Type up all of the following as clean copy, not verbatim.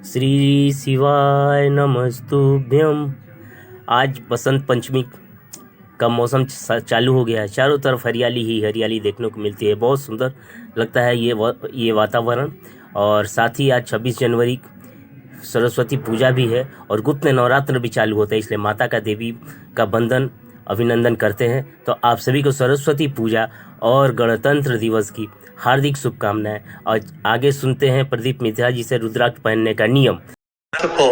श्री शिवाय नमस्तुभ्यम। आज बसंत पंचमी का मौसम चालू हो गया है। चारों तरफ हरियाली ही हरियाली देखने को मिलती है। बहुत सुंदर लगता है ये वातावरण। और साथ ही आज 26 जनवरी सरस्वती पूजा भी है और गुप्त नवरात्र भी चालू होता है, इसलिए माता का देवी का वंदन अभिनंदन करते हैं। तो आप सभी को सरस्वती पूजा और गणतंत्र दिवस की हार्दिक शुभकामनाएं। और आगे सुनते हैं प्रदीप मिश्रा जी से रुद्राक्ष पहनने का नियम। को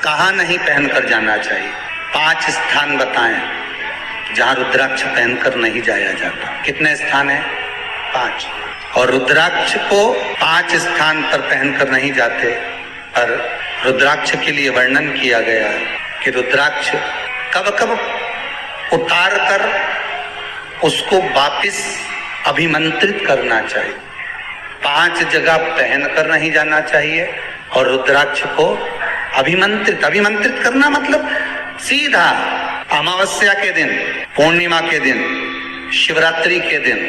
कहाँ नहीं पहनकर जाना चाहिए, 5 स्थान बताएं जहाँ रुद्राक्ष पहनकर नहीं जाया जाता। कितने स्थान है? 5। और रुद्राक्ष को 5 स्थान पर पहनकर नहीं जाते, पर रुद्राक्ष के लिए वर्णन किया गया है कि रुद्राक्ष कब कब उतार कर उसको वापिस अभिमंत्रित करना चाहिए। 5 जगह पहनकर नहीं जाना चाहिए और रुद्राक्ष को अभिमंत्रित करना मतलब सीधा अमावस्या के दिन, पूर्णिमा के दिन, शिवरात्रि के दिन,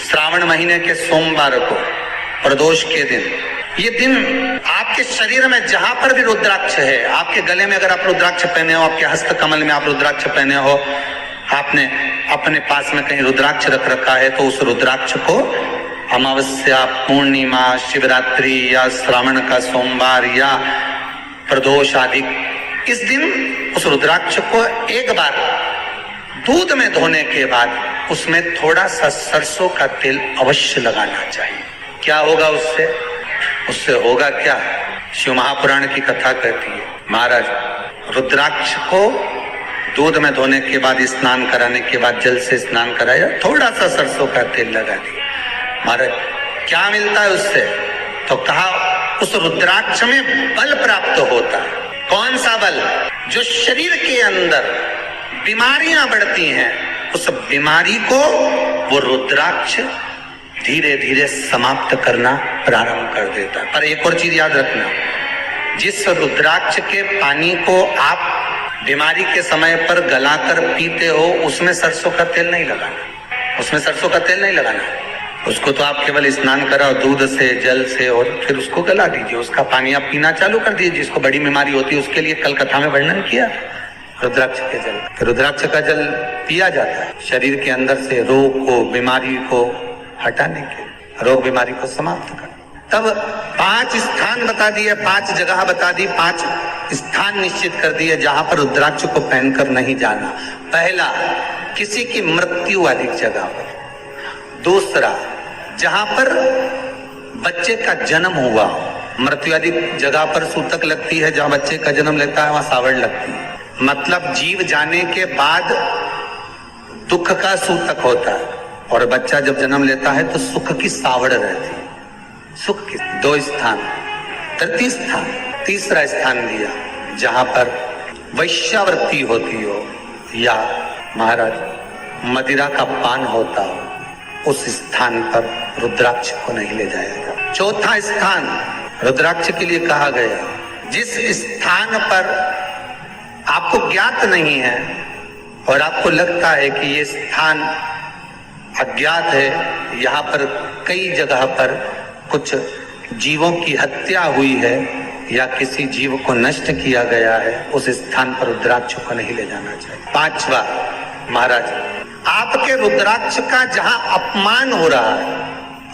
श्रावण महीने के सोमवार को, प्रदोष के दिन, ये दिन आपके शरीर में जहां पर भी रुद्राक्ष है, आपके गले में अगर आप रुद्राक्ष पहने हो, आपके हस्त कमल में आप रुद्राक्ष पहने हो, आपने अपने पास में कहीं रुद्राक्ष रख रखा है, तो उस रुद्राक्ष को अमावस्या, पूर्णिमा, शिवरात्रि या श्रावण का सोमवार या प्रदोष आदि इस दिन उस रुद्राक्ष को एक बार दूध में धोने के बाद उसमें थोड़ा सा सरसों का तेल अवश्य लगाना चाहिए। क्या होगा उससे? उससे होगा क्या? शिव महापुराण की कथा कहती है, महाराज रुद्राक्ष को दूध में धोने के बाद, स्नान कराने के बाद जल से स्नान कराया, थोड़ा सा सरसों का तेल लगा दिया। महाराज क्या मिलता है उससे? तो कहा उस रुद्राक्ष में बल प्राप्त होता है। कौन सा बल? जो शरीर के अंदर बीमारियां बढ़ती हैं, उस बीमारी को वो रुद्राक्ष धीरे धीरे समाप्त करना प्रारंभ कर देता है। पर एक और चीज याद रखना, जिस रुद्राक्ष के पानी को आप बीमारी के समय पर गलाकर पीते हो, उसमें सरसों का तेल नहीं लगाना। उसमें सरसों का तेल नहीं लगाना। उसको तो आप केवल स्नान कराओ दूध से, जल से, और फिर उसको गला दीजिए, उसका पानी आप पीना चालू कर दीजिए। जिसको बड़ी बीमारी होती है उसके लिए कल कथा में वर्णन किया रुद्राक्ष के जल। तो रुद्राक्ष का जल पिया जाता है शरीर के अंदर से रोग को, बीमारी को हटाने के, रोग बीमारी को समाप्त कर। तब 5 स्थान बता दिए, 5 जगह बता दी, 5 स्थान निश्चित कर दिए जहां पर रुद्राक्ष को पहनकर नहीं जाना। पहला, किसी की मृत्यु अधिक जगह पर। दूसरा, जहां पर बच्चे का जन्म हुआ हो। मृत्यु अधिक जगह पर सूतक लगती है, जहां बच्चे का जन्म लेता है वहां सावड़ लगती है। मतलब जीव जाने के बाद दुख का सूतक होता है और बच्चा जब जन्म लेता है तो सुख की सावड़ रहती है। सुख की 2 स्थान। तृतीय स्थान, तीसरा स्थान दिया जहां पर वैश्यावृत्ति होती हो या महाराज मदिरा का पान होता हो, उस स्थान पर रुद्राक्ष को नहीं ले जाएगा। चौथा स्थान रुद्राक्ष के लिए कहा गया, जिस स्थान पर आपको ज्ञात नहीं है और आपको लगता है कि ये स्थान अज्ञात है, यहाँ पर कई जगह पर कुछ जीवों की हत्या हुई है या किसी जीव को नष्ट किया गया है, उस स्थान पर रुद्राक्ष को नहीं ले जाना चाहिए। 5वां, महाराज आपके रुद्राक्ष का जहां अपमान हो रहा है,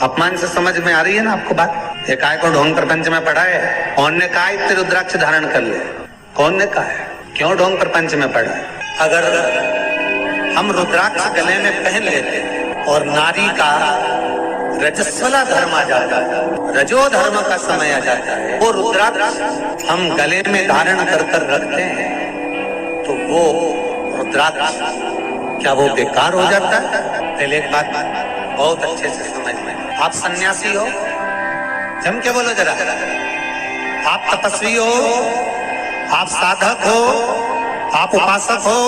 अपमान से समझ में आ रही है ना आपको बात? एक आय को ढोंग प्रपंच में पढ़ा है, कौन ने कहा इतने रुद्राक्ष धारण कर ले? कौन ने कहा है? क्यों ढोंग प्रपंच में पढ़ा है? अगर हम रुद्राक्ष गले में पहन लेते और नारी का रजस्वला धर्म आ जाता है, रजो धर्म का समय आ जाता है, वो रुद्राक्ष हम गले में धारण कर कर रखते हैं, तो वो रुद्राक्ष क्या वो बेकार हो जाता है? पहले एक बात बहुत अच्छे से समझ में, आप सन्यासी हो, जम के बोलो जरा, आप तपस्वी हो, आप साधक हो, आप उपासक हो,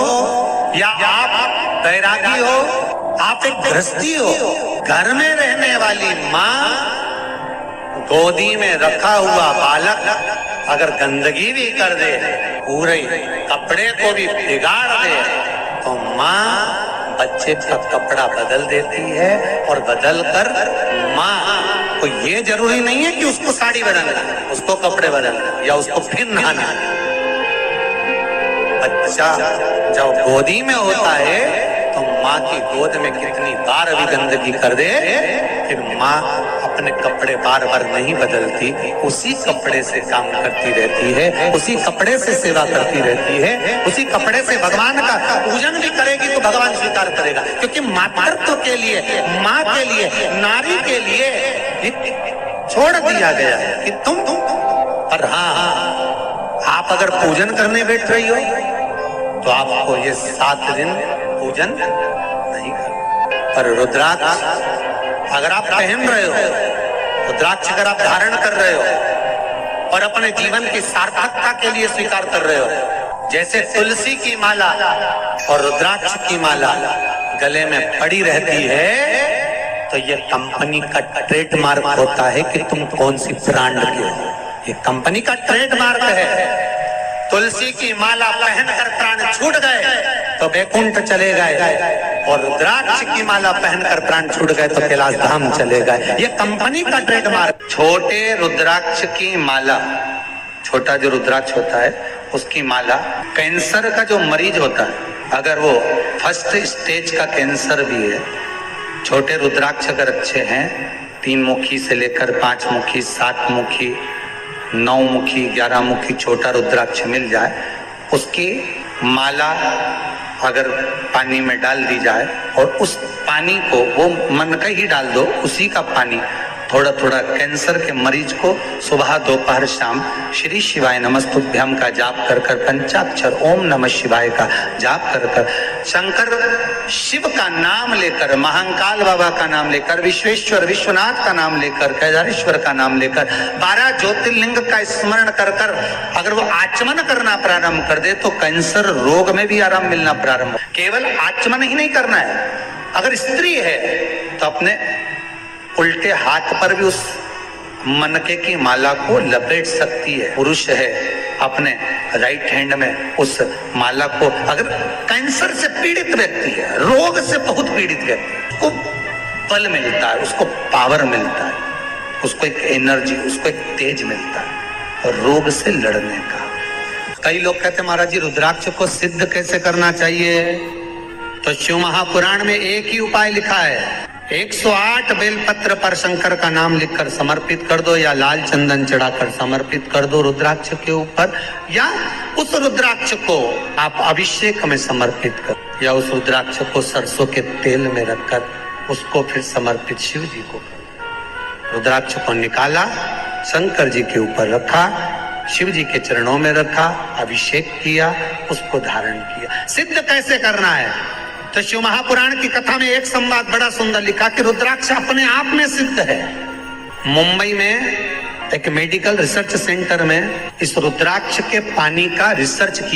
या आप बैरागी हो, आप एक गृहस्थी हो, घर में रहने वाली माँ गोदी में रखा हुआ बालक अगर गंदगी भी कर दे, पूरे कपड़े को भी बिगाड़ दे, तो माँ बच्चे का कपड़ा बदल देती है और बदल कर माँ तो ये जरूरी नहीं है कि उसको साड़ी बदलना है, उसको कपड़े बदलना है, या उसको फिर नहाना है। बच्चा जब गोदी में होता है तो माँ की गोद में कितनी बार भी गंदगी कर दे, फिर माँ अपने कपड़े बार बार नहीं बदलती, उसी कपड़े से काम करती रहती है, उसी कपड़े से सेवा करती रहती है, उसी कपड़े से भगवान का पूजन भी करेगी तो भगवान स्वीकार करेगा। क्योंकि मातृत्व के लिए, माँ के लिए, नारी के लिए छोड़ दिया गया है कि तुम पर हाँ, आप अगर पूजन करने बैठ रही हो तो आपको ये 7 दिन पूजन नहीं करना। पर रुद्राक्ष अगर आप पहन रहे हो, रुद्राक्ष अगर आप धारण कर रहे हो और अपने जीवन की सार्थकता के लिए स्वीकार कर रहे हो, जैसे तुलसी की माला और रुद्राक्ष की माला गले में पड़ी रहती है, तो ये कंपनी का ट्रेडमार्क होता है कि तुम कौन सी ब्रांड के हो। ये कंपनी का ट्रेडमार्क है। तुलसी की माला पहनकर प्राण छूट गए तो वैकुंठ चले गए, और रुद्राक्ष की माला पहनकर प्राण छूट गए तो कैलाश धाम चले गए। ये कंपनी का ट्रेडमार्क। छोटे रुद्राक्ष की माला, छोटा जो रुद्राक्ष होता है उसकी माला, कैंसर का जो मरीज होता है, अगर वो फर्स्ट स्टेज का कैंसर भी है, छोटे रुद्राक्ष अगर अच्छे हैं, 3 मुखी से लेकर 5 मुखी, 7 मुखी, 9 मुखी, 11 मुखी छोटा रुद्राक्ष मिल जाए, उसकी माला अगर पानी में डाल दी जाए और उस पानी को वो मन का ही डाल दो, उसी का पानी थोड़ा थोड़ा कैंसर के मरीज को सुबह दोपहर शाम श्री शिवाय नमस्तुभ्यम का जाप कर कर, पंचाक्षर ओम नमः शिवाय का जाप कर कर, शंकर शिव का नाम लेकर, महाकाल बाबा का नाम लेकर, विश्वेश्वर विश्वनाथ का नाम लेकर, केदारेश्वर का नाम लेकर, 12 ज्योतिर्लिंग का स्मरण कर कर अगर वो आचमन करना प्रारंभ कर दे तो कैंसर रोग में भी आराम मिलना प्रारंभ। केवल आचमन ही नहीं करना है, अगर स्त्री है तो अपने उल्टे हाथ पर भी उस मनके की माला को लपेट सकती है। पुरुष है अपने राइट हैंड में उस माला को, अगर कैंसर से पीड़ित व्यक्ति है, रोग से बहुत पीड़ित व्यक्ति, उसको बल मिलता है, उसको पावर मिलता है, उसको एक एनर्जी, उसको एक तेज मिलता है रोग से लड़ने का। कई लोग कहते हैं महाराज जी रुद्राक्ष को सिद्ध कैसे करना चाहिए, तो शिव महापुराण में एक ही उपाय लिखा है, 108 बेलपत्र पर शंकर का नाम लिखकर समर्पित कर दो, या लाल चंदन चढ़ाकर समर्पित कर दो रुद्राक्ष के ऊपर, या उस रुद्राक्ष को आप अभिषेक में समर्पित कर, या उस रुद्राक्ष को सरसों के तेल में रखकर उसको फिर समर्पित शिव जी को कर। रुद्राक्ष को निकाला, शंकर जी के ऊपर रखा, शिव जी के चरणों में रखा, अभिषेक किया, उसको धारण किया। सिद्ध कैसे करना है, तो शिव महापुराण की कथा में एक संवाद बड़ा सुंदर लिखा कि रुद्राक्ष अपने आप में सिद्ध है। मुंबई में एक मेडिकल रिसर्च सेंटर में इस रुद्राक्ष के पानी का रिसर्च किया।